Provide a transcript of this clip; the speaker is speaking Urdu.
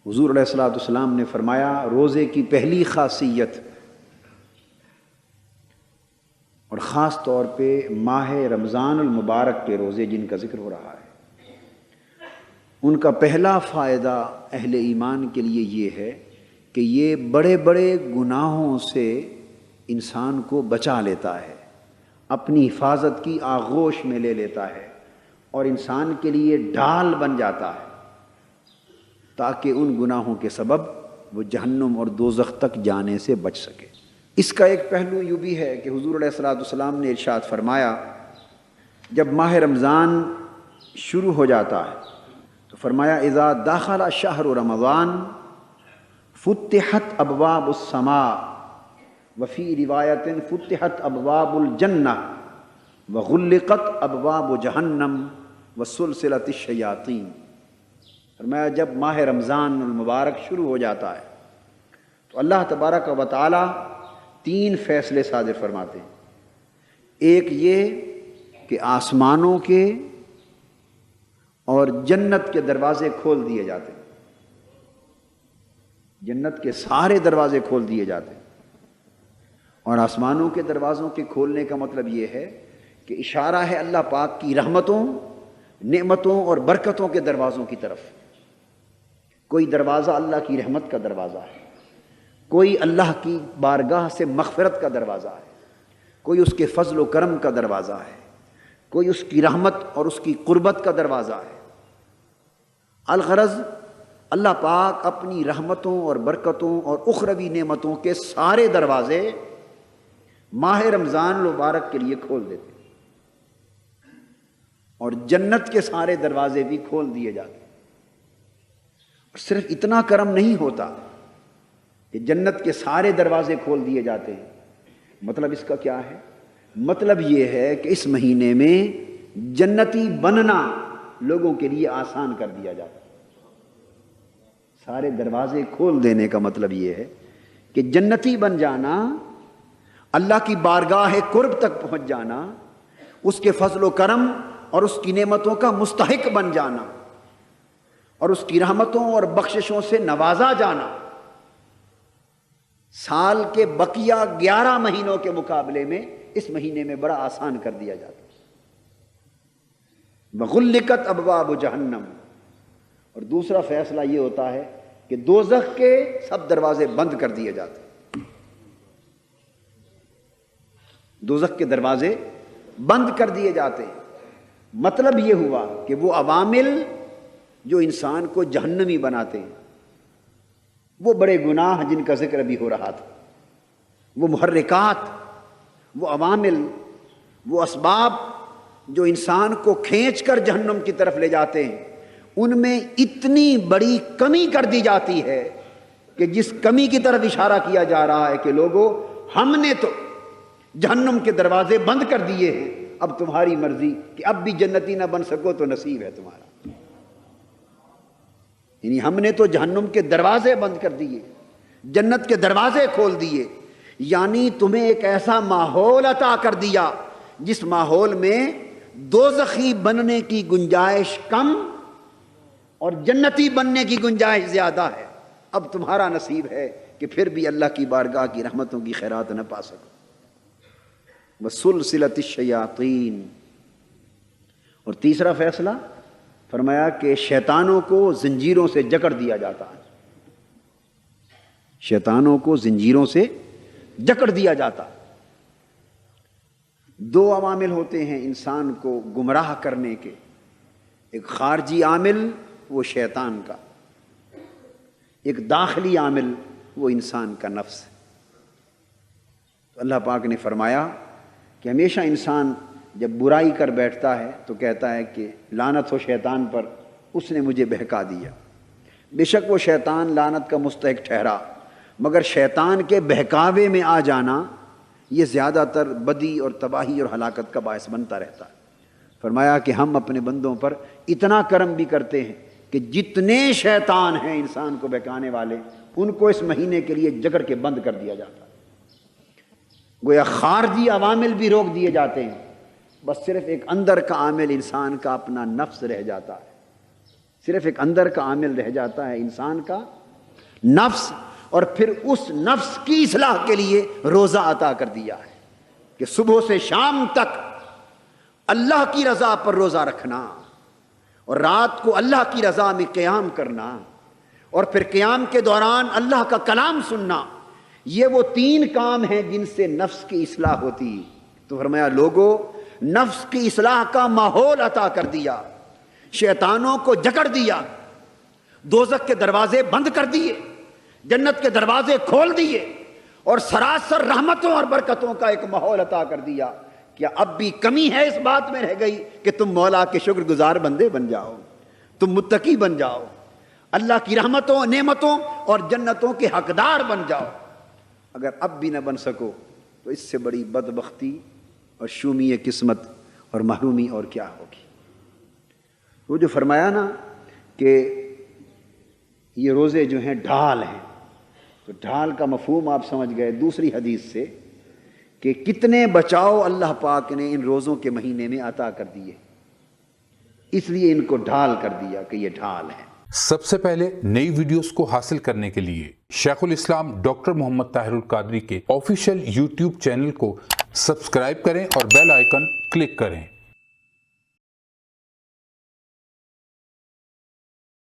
حضور علیہ الصلوۃ والسلام نے فرمایا روزے کی پہلی خاصیت، اور خاص طور پہ ماہ رمضان المبارک کے روزے جن کا ذکر ہو رہا ہے، ان کا پہلا فائدہ اہل ایمان کے لیے یہ ہے کہ یہ بڑے بڑے گناہوں سے انسان کو بچا لیتا ہے، اپنی حفاظت کی آغوش میں لے لیتا ہے، اور انسان کے لیے ڈھال بن جاتا ہے تاکہ ان گناہوں کے سبب وہ جہنم اور دوزخ تک جانے سے بچ سکے۔ اس کا ایک پہلو یوں بھی ہے کہ حضور علیہ الصلوۃ والسلام نے ارشاد فرمایا، جب ماہ رمضان شروع ہو جاتا ہے تو فرمایا اذا دخل شہر رمضان فتحت ابواب السماء وفی روایت فتحت ابواب الجنہ وغلقت ابواب جہنم وسلسلت الشیاطین۔ فرمایا جب ماہ رمضان المبارک شروع ہو جاتا ہے تو اللہ تبارک و تعالی تین فیصلے صادر فرماتے ہیں۔ ایک یہ کہ آسمانوں کے اور جنت کے دروازے کھول دیے جاتے ہیں، جنت کے سارے دروازے کھول دیے جاتے ہیں، اور آسمانوں کے دروازوں کے کھولنے کا مطلب یہ ہے کہ اشارہ ہے اللہ پاک کی رحمتوں، نعمتوں اور برکتوں کے دروازوں کی طرف۔ کوئی دروازہ اللہ کی رحمت کا دروازہ ہے، کوئی اللہ کی بارگاہ سے مغفرت کا دروازہ ہے، کوئی اس کے فضل و کرم کا دروازہ ہے، کوئی اس کی رحمت اور اس کی قربت کا دروازہ ہے۔ الغرض اللہ پاک اپنی رحمتوں اور برکتوں اور اخروی نعمتوں کے سارے دروازے ماہ رمضان المبارک کے لیے کھول دیتے ہیں، اور جنت کے سارے دروازے بھی کھول دیے جاتے ہیں۔ اور صرف اتنا کرم نہیں ہوتا کہ جنت کے سارے دروازے کھول دیے جاتے ہیں، مطلب اس کا کیا ہے؟ مطلب یہ ہے کہ اس مہینے میں جنتی بننا لوگوں کے لیے آسان کر دیا جاتا ہے۔ سارے دروازے کھول دینے کا مطلب یہ ہے کہ جنتی بن جانا، اللہ کی بارگاہ قرب تک پہنچ جانا، اس کے فضل و کرم اور اس کی نعمتوں کا مستحق بن جانا، اور اس کی رحمتوں اور بخششوں سے نوازا جانا سال کے بقیہ 11 مہینوں کے مقابلے میں اس مہینے میں بڑا آسان کر دیا جاتا ہے۔ وغلقت ابواب جہنم، اور دوسرا فیصلہ یہ ہوتا ہے کہ دوزخ کے سب دروازے بند کر دیے جاتے ہیں، دوزخ کے دروازے بند کر دیے جاتے ہیں۔ مطلب یہ ہوا کہ وہ عوامل جو انسان کو جہنمی بناتے ہیں، وہ بڑے گناہ جن کا ذکر ابھی ہو رہا تھا، وہ محرکات، وہ عوامل، وہ اسباب جو انسان کو کھینچ کر جہنم کی طرف لے جاتے ہیں، ان میں اتنی بڑی کمی کر دی جاتی ہے کہ جس کمی کی طرف اشارہ کیا جا رہا ہے کہ لوگوں ہم نے تو جہنم کے دروازے بند کر دیے ہیں، اب تمہاری مرضی کہ اب بھی جنتی نہ بن سکو تو نصیب ہے تمہارا۔ یعنی ہم نے تو جہنم کے دروازے بند کر دیے، جنت کے دروازے کھول دیے، یعنی تمہیں ایک ایسا ماحول عطا کر دیا جس ماحول میں دوزخی بننے کی گنجائش کم اور جنتی بننے کی گنجائش زیادہ ہے۔ اب تمہارا نصیب ہے کہ پھر بھی اللہ کی بارگاہ کی رحمتوں کی خیرات نہ پا سکو۔ وسلسلت الشیاطین، اور تیسرا فیصلہ فرمایا کہ شیطانوں کو زنجیروں سے جکڑ دیا جاتا ہے، شیطانوں کو زنجیروں سے جکڑ دیا جاتا۔ دو عوامل ہوتے ہیں انسان کو گمراہ کرنے کے، ایک خارجی عامل وہ شیطان کا، ایک داخلی عامل وہ انسان کا نفس۔ تو اللہ پاک نے فرمایا کہ ہمیشہ انسان جب برائی کر بیٹھتا ہے تو کہتا ہے کہ لعنت ہو شیطان پر، اس نے مجھے بہکا دیا۔ بے شک وہ شیطان لعنت کا مستحق ٹھہرا، مگر شیطان کے بہکاوے میں آ جانا یہ زیادہ تر بدی اور تباہی اور ہلاکت کا باعث بنتا رہتا ہے۔ فرمایا کہ ہم اپنے بندوں پر اتنا کرم بھی کرتے ہیں کہ جتنے شیطان ہیں انسان کو بہکانے والے، ان کو اس مہینے کے لیے جکڑ کے بند کر دیا جاتا ہے۔ گویا خارجی عوامل بھی روک دیے جاتے ہیں، بس صرف ایک اندر کا عامل انسان کا اپنا نفس رہ جاتا ہے۔ صرف ایک اندر کا عامل رہ جاتا ہے انسان کا نفس، اور پھر اس نفس کی اصلاح کے لیے روزہ عطا کر دیا ہے کہ صبح سے شام تک اللہ کی رضا پر روزہ رکھنا، اور رات کو اللہ کی رضا میں قیام کرنا، اور پھر قیام کے دوران اللہ کا کلام سننا۔ یہ وہ 3 کام ہیں جن سے نفس کی اصلاح ہوتی۔ تو فرمایا لوگوں، نفس کی اصلاح کا ماحول عطا کر دیا، شیطانوں کو جکڑ دیا، دوزخ کے دروازے بند کر دیے، جنت کے دروازے کھول دیے، اور سراسر رحمتوں اور برکتوں کا ایک ماحول عطا کر دیا۔ کیا اب بھی کمی ہے اس بات میں رہ گئی کہ تم مولا کے شکر گزار بندے بن جاؤ، تم متقی بن جاؤ، اللہ کی رحمتوں، نعمتوں اور جنتوں کے حقدار بن جاؤ؟ اگر اب بھی نہ بن سکو تو اس سے بڑی بدبختی اور شومی قسمت اور محرومی اور کیا ہوگی؟ وہ جو فرمایا نا کہ یہ روزے جو ہیں ڈھال ہیں، تو ڈھال کا مفہوم آپ سمجھ گئے دوسری حدیث سے کہ کتنے بچاؤ اللہ پاک نے ان روزوں کے مہینے میں عطا کر دیے، اس لیے ان کو ڈھال کر دیا کہ یہ ڈھال ہے۔ سب سے پہلے نئی ویڈیوز کو حاصل کرنے کے لیے شیخ الاسلام ڈاکٹر محمد طاہر القادری کے آفیشیل یوٹیوب چینل کو سبسکرائب کریں اور بیل آئیکن کلک کریں۔